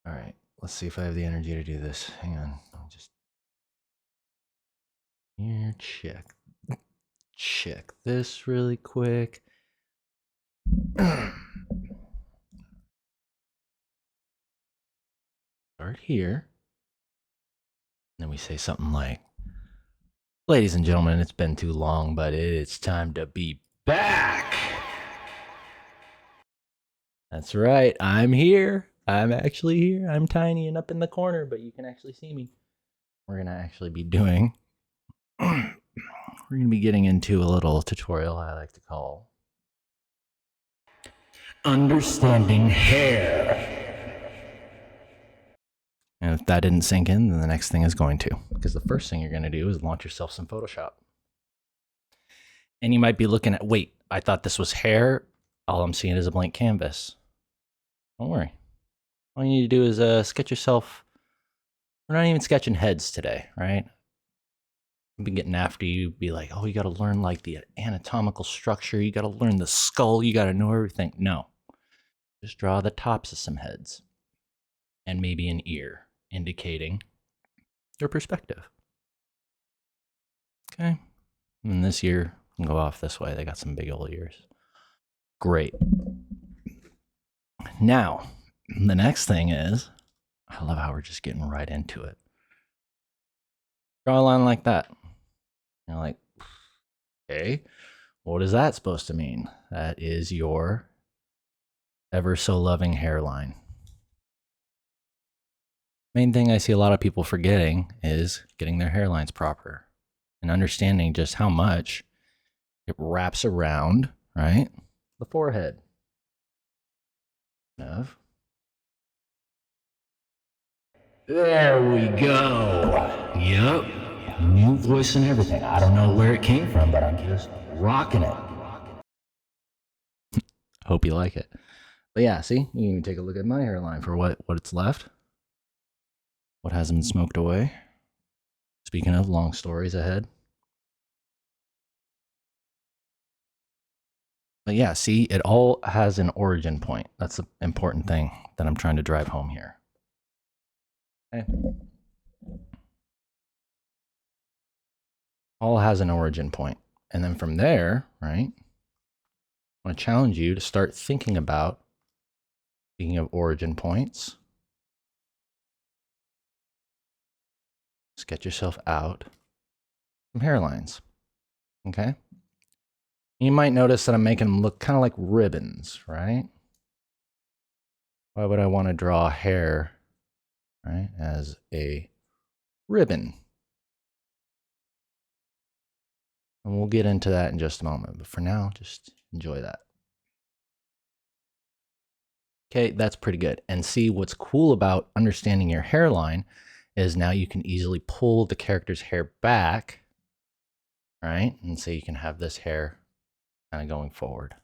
All right, let's see if I have the energy to do this. Hang on. I'll just here check this really quick. Start here. Then we say something like, ladies and gentlemen, it's been too long, but it's time to be back. That's right. I'm here. I'm actually here. I'm tiny and up in the corner, but you can actually see me. We're going to actually be doing, we're going to be getting into a little tutorial I like to call Understanding Hair. And if that didn't sink in, then the next thing is going to. Because the first thing you're going to do is launch yourself some Photoshop. And you might be looking at, wait, I thought this was hair. All I'm seeing is a blank canvas. Don't worry. All you need to do is sketch yourself. We're not even sketching heads today, right? I've been getting after you, be like, oh, you got to learn like the anatomical structure. You got to learn the skull. You got to know everything. No. Just draw the tops of some heads. And maybe an ear, indicating their perspective. Okay. And this ear can go off this way. They got some big old ears. Great. Now, the next thing is, I love how we're just getting right into it. Draw a line like that. You're like, okay, what is that supposed to mean? That is your ever so loving hairline. Main thing I see a lot of people forgetting is getting their hairlines proper and understanding just how much it wraps around, right? The forehead. There we go. Yep. New voice and everything. I don't know where it came from, but I'm just rocking it. Hope you like it. But yeah, see, you can take a look at my hairline for what it's left. What hasn't been smoked away. Speaking of long stories ahead. But yeah, see, it all has an origin point. That's the important thing that I'm trying to drive home here. Okay. All has an origin point. And then from there, right, I want to challenge you to start thinking about, speaking of origin points, sketch yourself out some hairlines. Okay. You might notice that I'm making them look kind of like ribbons, right? Why would I want to draw hair, right, as a ribbon? And we'll get into that in just a moment. But for now, just enjoy that. Okay, that's pretty good. And see, what's cool about understanding your hairline is now you can easily pull the character's hair back, right? And so you can have this hair kind of going forward.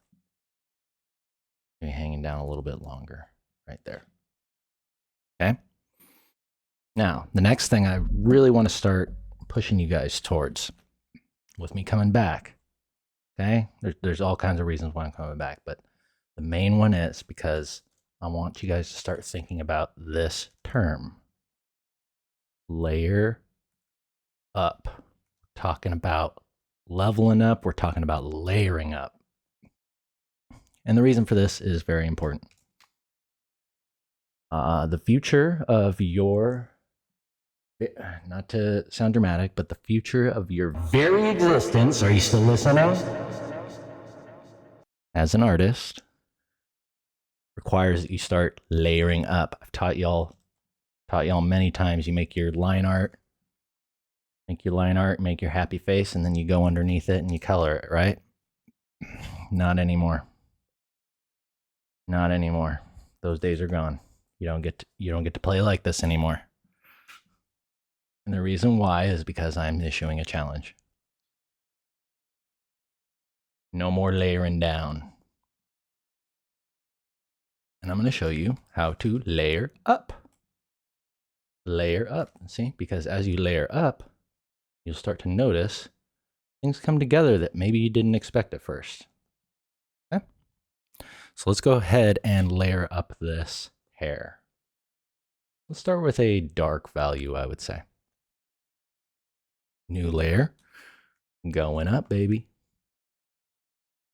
Maybe hanging down a little bit longer right there. Okay. Now, the next thing I really want to start pushing you guys towards with me coming back, okay? There's all kinds of reasons why I'm coming back, but the main one is because I want you guys to start thinking about this term. Layer up. We're talking about leveling up. We're talking about layering up. And the reason for this is very important. The future of your, not to sound dramatic, but the future of your very existence, are you still listening? As an artist, requires that you start layering up. I've taught y'all many times. You make your line art, make your happy face, and then you go underneath it and you color it, right? Not anymore. Not anymore. Those days are gone. You don't get to play like this anymore. And the reason why is because I'm issuing a challenge. No more layering down. And I'm going to show you how to layer up. Layer up, see? Because as you layer up, you'll start to notice things come together that maybe you didn't expect at first. Okay? So let's go ahead and layer up this hair. Let's start with a dark value, I would say. New layer. Going up, baby.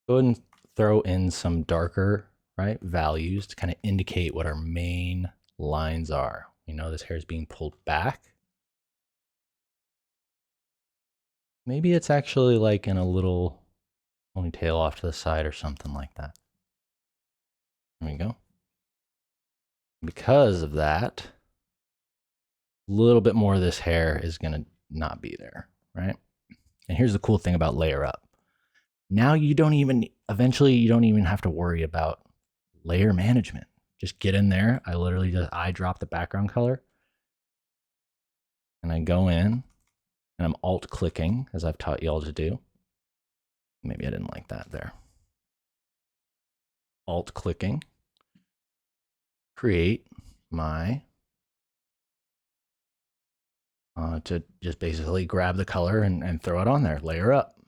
Go ahead and throw in some darker, right, values to kind of indicate what our main lines are. You know this hair is being pulled back. Maybe it's actually like in a little ponytail off to the side or something like that. There we go. Because of that, a little bit more of this hair is going to not be there, right? And here's the cool thing about layer up. Now you don't even, eventually you don't even have to worry about layer management. Just get in there. I literally just eye drop the background color. And I go in and I'm alt clicking as I've taught you all to do. Maybe I didn't like that there. Alt clicking. Create my, to just basically grab the color and throw it on there. Layer up.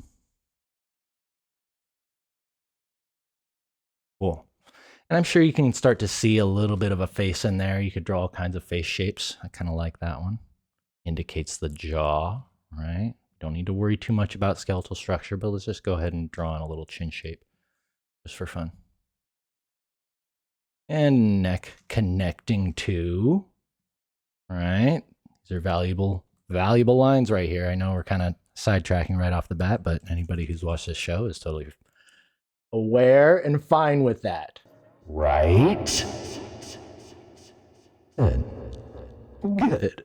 Cool. And I'm sure you can start to see a little bit of a face in there. You could draw all kinds of face shapes. I kind of like that one. Indicates the jaw, right? Don't need to worry too much about skeletal structure, but let's just go ahead and draw in a little chin shape just for fun. And neck connecting to, right? These are valuable lines right here. I know we're kind of sidetracking right off the bat, but anybody who's watched this show is totally aware and fine with that. Right? Good. Good.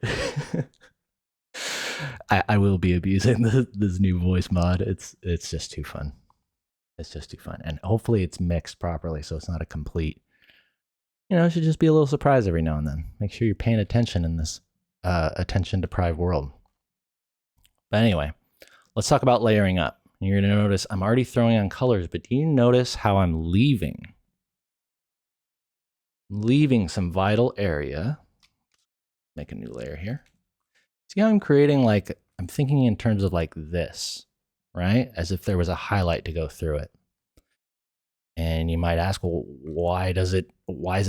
I will be abusing this new voice mod. It's just too fun. It's just too fun. And hopefully it's mixed properly so it's not a complete, you know, it should just be a little surprise every now and then. Make sure you're paying attention in this attention-deprived world. But anyway, let's talk about layering up. You're going to notice I'm already throwing on colors, but do you notice how I'm leaving some vital area? Make a new layer here. See how I'm creating, like, I'm thinking in terms of like this, right? As if there was a highlight to go through it. And you might ask, well, why is it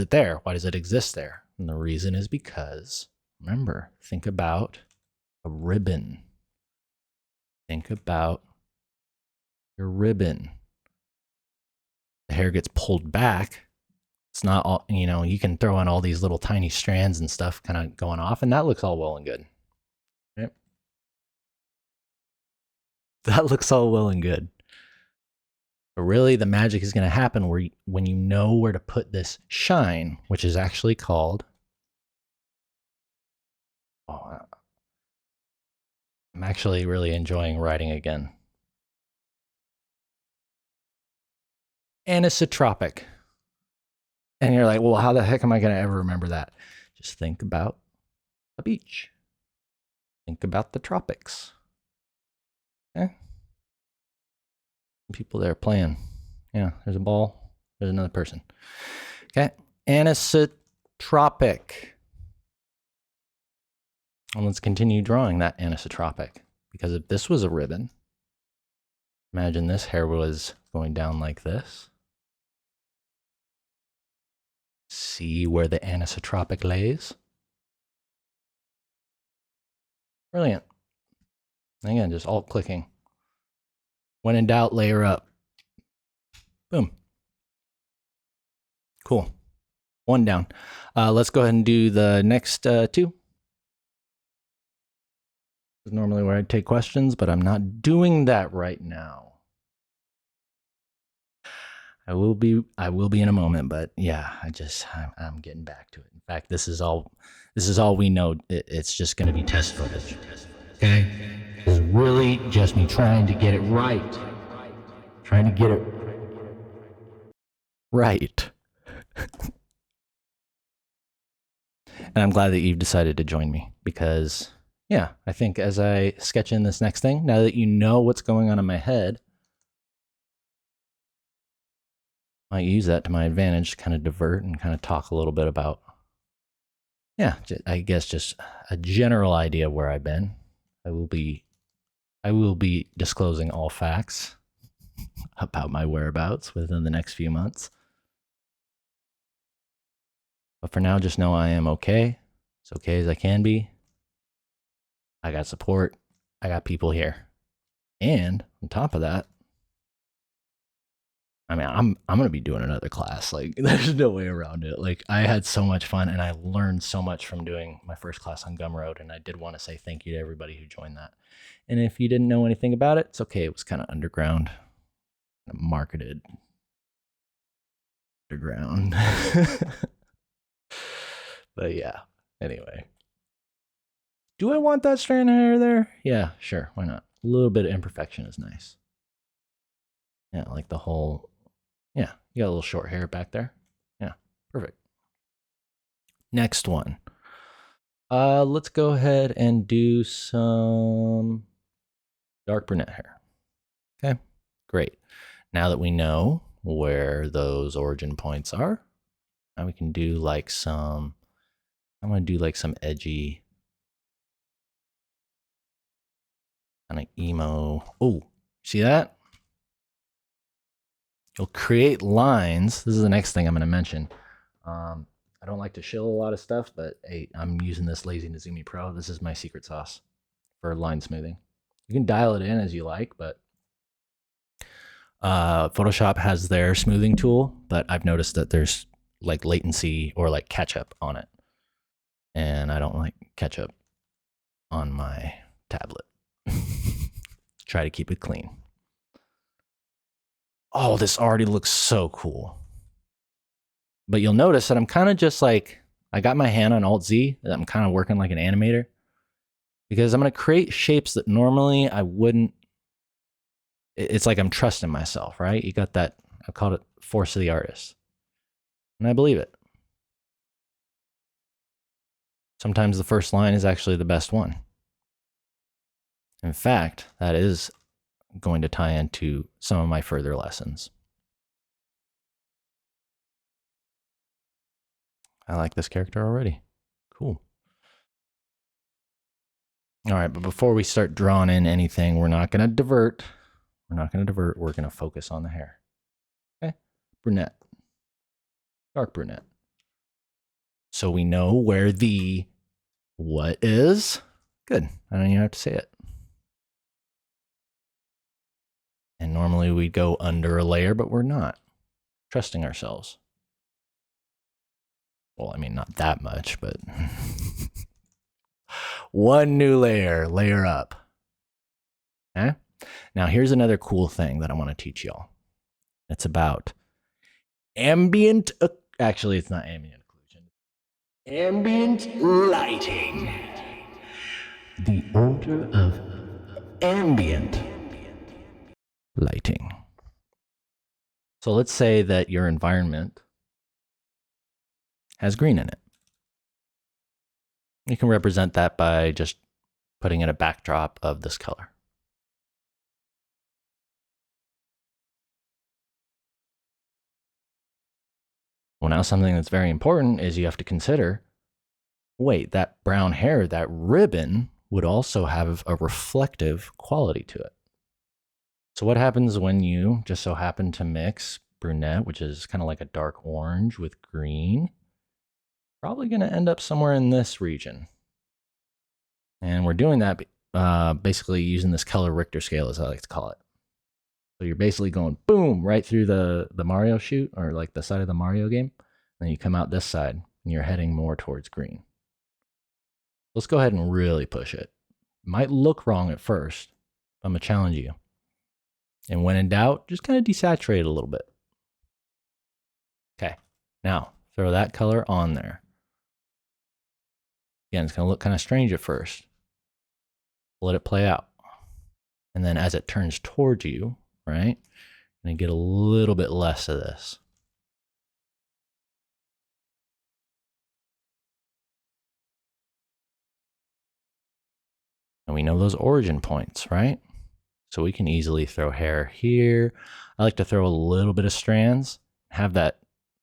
there? Why does it exist there? And the reason is because, remember, think about a ribbon. Think about your ribbon. The hair gets pulled back. It's not all, you know, you can throw in all these little tiny strands and stuff kind of going off, and that looks all well and good. Right? That looks all well and good. But really, the magic is going to happen when you know where to put this shine, which is actually called, I'm actually really enjoying writing again. Anisotropic. And you're like, well, how the heck am I going to ever remember that? Just think about a beach. Think about the tropics. Okay? People there playing. Yeah, there's a ball. There's another person. Okay. Anisotropic. And let's continue drawing that anisotropic. Because if this was a ribbon, imagine this hair was going down like this. See where the anisotropic lays? Brilliant. Again, just alt clicking. When in doubt, layer up. Boom. Cool. One down. Let's go ahead and do the next two. This is normally where I'd take questions, but I'm not doing that right now. I will be in a moment, but yeah, I'm getting back to it. In fact, this is all we know. It's just going to be test footage. Okay? It's really just me trying to get it right. Trying to get it right. And I'm glad that you've decided to join me because, yeah, I think as I sketch in this next thing, now that you know what's going on in my head, I might use that to my advantage to kind of divert and kind of talk a little bit about, yeah, I guess just a general idea of where I've been. I will be disclosing all facts about my whereabouts within the next few months. But for now, just know I am okay. as okay as I can be. I got support. I got people here. And on top of that, I mean, I'm going to be doing another class. Like, there's no way around it. Like, I had so much fun and I learned so much from doing my first class on Gumroad. And I did want to say thank you to everybody who joined that. And if you didn't know anything about it, it's okay. It was kind of underground, marketed underground. But yeah, anyway. Do I want that strand of hair there? Yeah, sure. Why not? A little bit of imperfection is nice. Yeah, like the whole, yeah, you got a little short hair back there. Yeah, perfect. Next one. Let's go ahead and do some dark brunette hair. Okay, great. Now that we know where those origin points are, now we can do like some, I'm going to do like some edgy kind of emo. Oh, see that? You'll create lines. This is the next thing I'm going to mention. I don't like to shill a lot of stuff, but hey, I'm using this Lazy Nezumi Pro. This is my secret sauce for line smoothing. You can dial it in as you like, but Photoshop has their smoothing tool, but I've noticed that there's like latency or like catch-up on it. And I don't like catch-up on my tablet. Try to keep it clean. Oh, this already looks so cool. But you'll notice that I'm kind of just like, I got my hand on Alt-Z, and I'm kind of working like an animator. Because I'm going to create shapes that normally I wouldn't. It's like I'm trusting myself, right? You got that, I call it force of the artist. And I believe it. Sometimes the first line is actually the best one. In fact, that is going to tie into some of my further lessons. I like this character already. Cool. All right, but before we start drawing in anything, we're not going to divert. We're not going to divert. We're going to focus on the hair. Okay, brunette. Dark brunette. So we know where the what is. Good. I don't even have to say it. And normally we'd go under a layer, but we're not. Trusting ourselves. Well, I mean, not that much, but one new layer up. Okay? Now, here's another cool thing that I want to teach y'all. It's about ambient, actually, it's not ambient occlusion. Ambient lighting. The order of ambient lighting. So let's say that your environment has green in it. You can represent that by just putting in a backdrop of this color. Well, now something that's very important is you have to consider, wait, that brown hair, that ribbon would also have a reflective quality to it. So what happens when you just so happen to mix brunette, which is kind of like a dark orange, with green? Probably going to end up somewhere in this region. And we're doing that basically using this color Richter scale, as I like to call it. So you're basically going boom right through the Mario chute, or like the side of the Mario game. Then you come out this side and you're heading more towards green. Let's go ahead and really push it. Might look wrong at first, but I'm going to challenge you. And when in doubt, just kind of desaturate a little bit. Okay, now throw that color on there. Again, it's going to look kind of strange at first. Let it play out. And then as it turns towards you, right, you're going to get a little bit less of this. And we know those origin points, right? So we can easily throw hair here. I like to throw a little bit of strands, have that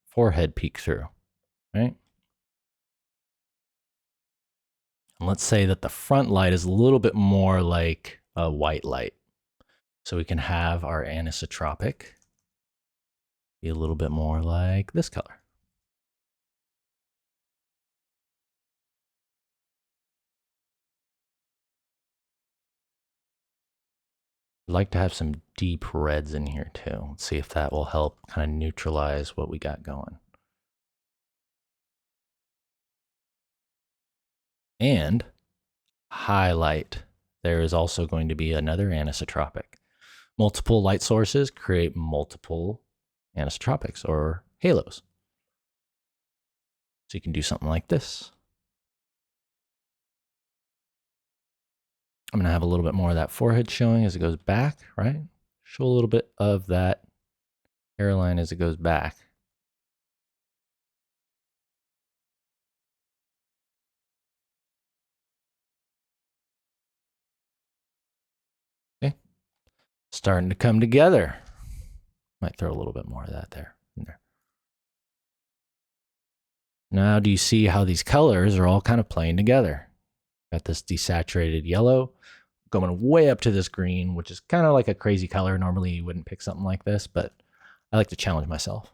forehead peek through, right? And let's say that the front light is a little bit more like a white light. So we can have our anisotropic be a little bit more like this color. I'd like to have some deep reds in here too. Let's see if that will help kind of neutralize what we got going. And highlight. There is also going to be another anisotropic. Multiple light sources create multiple anisotropics or halos. So you can do something like this. I'm going to have a little bit more of that forehead showing as it goes back, right? Show a little bit of that hairline as it goes back. Okay. Starting to come together. Might throw a little bit more of that there. In there. Now, do you see how these colors are all kind of playing together? Got this desaturated yellow going way up to this green, which is kind of like a crazy color. Normally you wouldn't pick something like this, but I like to challenge myself.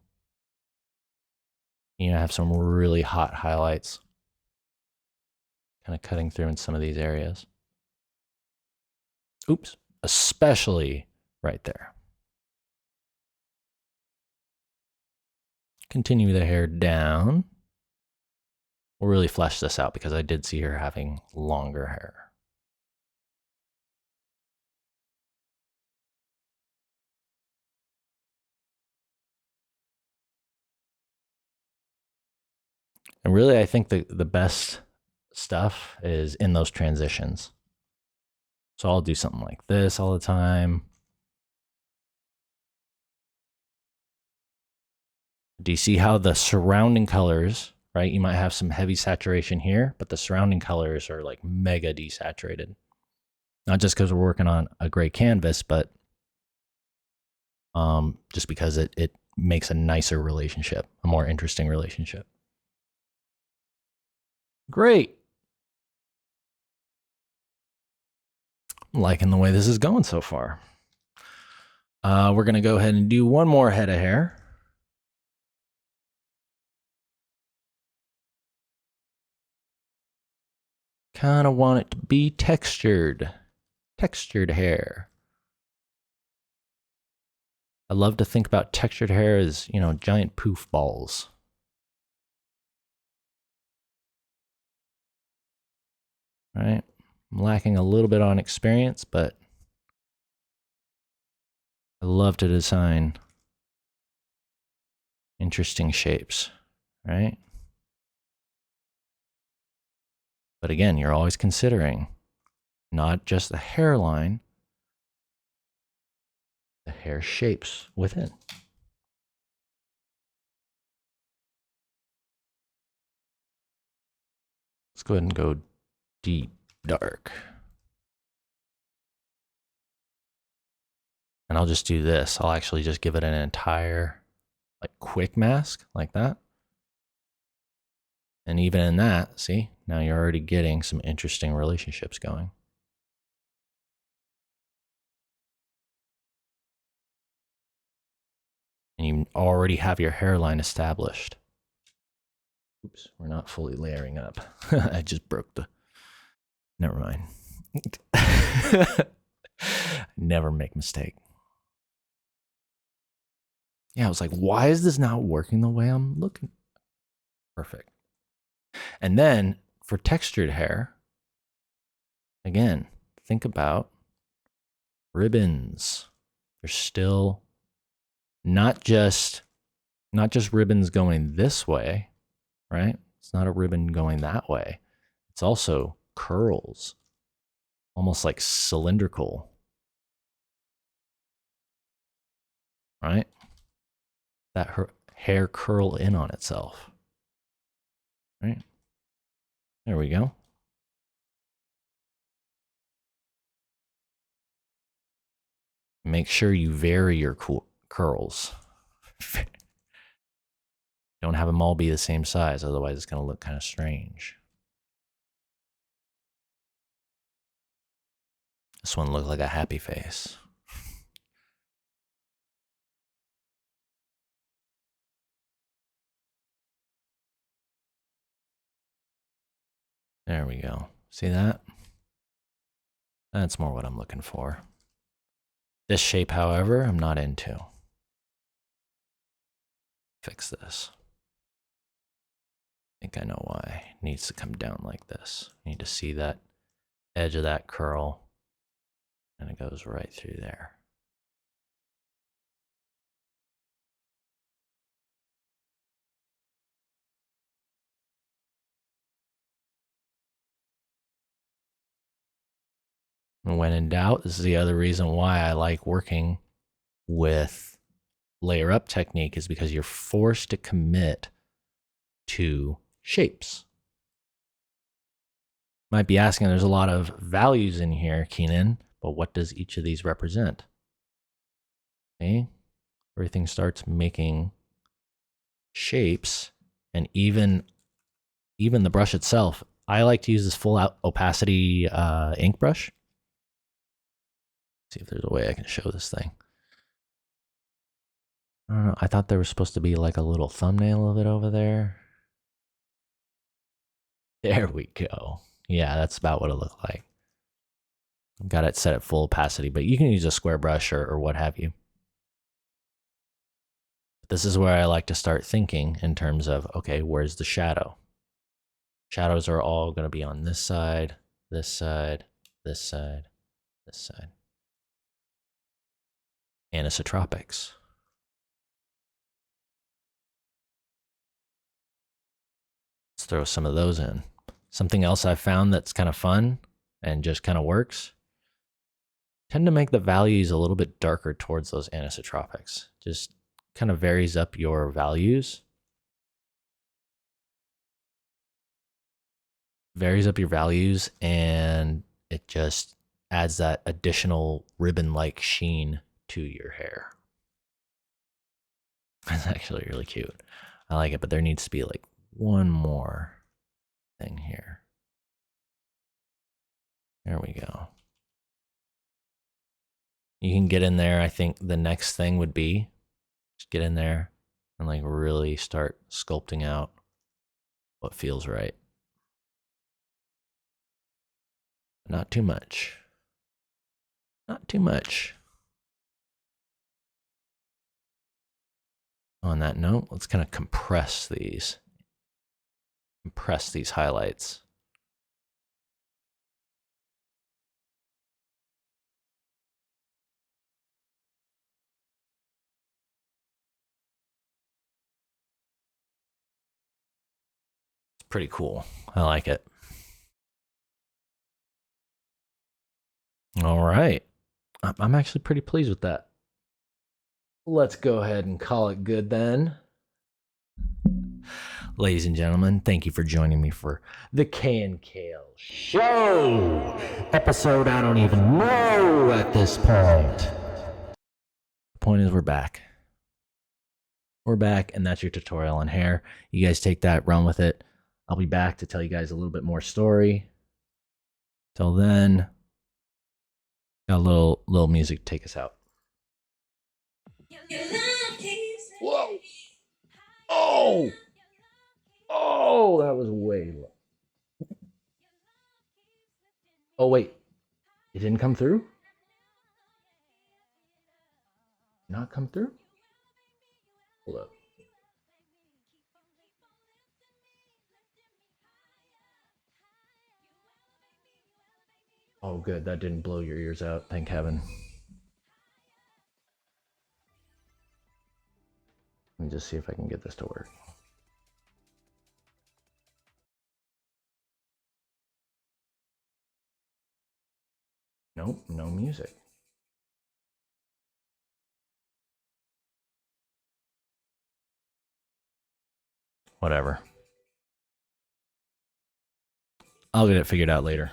You know, have some really hot highlights kind of cutting through in some of these areas. Oops, especially right there. Continue the hair down. We'll really flesh this out because I did see her having longer hair. And really, I think the best stuff is in those transitions. So I'll do something like this all the time. Do you see how the surrounding colors, right? You might have some heavy saturation here, but the surrounding colors are like mega desaturated. Not just because we're working on a gray canvas, but just because it makes a nicer relationship, a more interesting relationship. Great. I'm liking the way this is going so far. We're going to go ahead and do one more head of hair. Kind of want it to be textured hair. I love to think about textured hair as, you know, giant poof balls. Right? I'm lacking a little bit on experience, but I love to design interesting shapes, right? But again, you're always considering not just the hairline, the hair shapes within. Let's go ahead and go deep dark. And I'll just do this. I'll actually just give it an entire like quick mask like that. And even in that, see, now you're already getting some interesting relationships going. And you already have your hairline established. Oops, we're not fully layering up. I just broke the... Never mind. Never make a mistake. Yeah, I was like, why is this not working the way I'm looking? Perfect. And then for textured hair, again, think about ribbons. There's still not just ribbons going this way, right? It's not a ribbon going that way. It's also curls, almost like cylindrical, right? That her hair curl in on itself, right? There we go. Make sure you vary your curls. Don't have them all be the same size, otherwise it's going to look kind of strange. This one looked like a happy face. There we go. See that? That's more what I'm looking for. This shape, however, I'm not into. Fix this. I think I know why. It needs to come down like this. You need to see that edge of that curl, and it goes right through there. And when in doubt, this is the other reason why I like working with layer up technique, is because you're forced to commit to shapes. Might be asking, there's a lot of values in here, Keenan, but what does each of these represent? Okay, everything starts making shapes, and even the brush itself. I like to use this full opacity ink brush. See if there's a way I can show this thing. I don't know. I thought there was supposed to be like a little thumbnail of it over there. There we go. Yeah, that's about what it looked like. I've got it set at full opacity, but you can use a square brush or what have you. This is where I like to start thinking in terms of, okay, where's the shadow? Shadows are all going to be on this side, this side, this side, this side. Anisotropics. Let's throw some of those in. Something else I've found that's kind of fun and just kind of works. Tend to make the values a little bit darker towards those anisotropics. Just kind of varies up your values. Varies up your values, and it just adds that additional ribbon-like sheen to your hair. It's actually really cute. I like it, but there needs to be like one more thing here. There we go. You can get in there. I think the next thing would be just get in there and like really start sculpting out what feels right. Not too much. Not too much. On that note, let's kind of compress these. Compress these highlights. It's pretty cool. I like it. All right. I'm actually pretty pleased with that. Let's go ahead and call it good then. Ladies and gentlemen, thank you for joining me for the KNKL show. Episode I don't even know at this point. The point is we're back. We're back, and that's your tutorial on hair. You guys take that, run with it. I'll be back to tell you guys a little bit more story. Till then, got a little music to take us out. Whoa! Oh! Oh, that was way low. Oh, wait. It didn't come through? Not come through? Hold up. Oh, good. That didn't blow your ears out. Thank heaven. Let me just see if I can get this to work. Nope, no music. Whatever. I'll get it figured out later.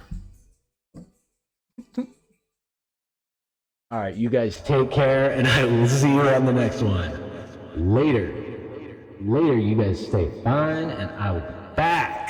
All right, you guys take care, and I will see you on the next one. Later. Later, you guys stay fine, and I will be back.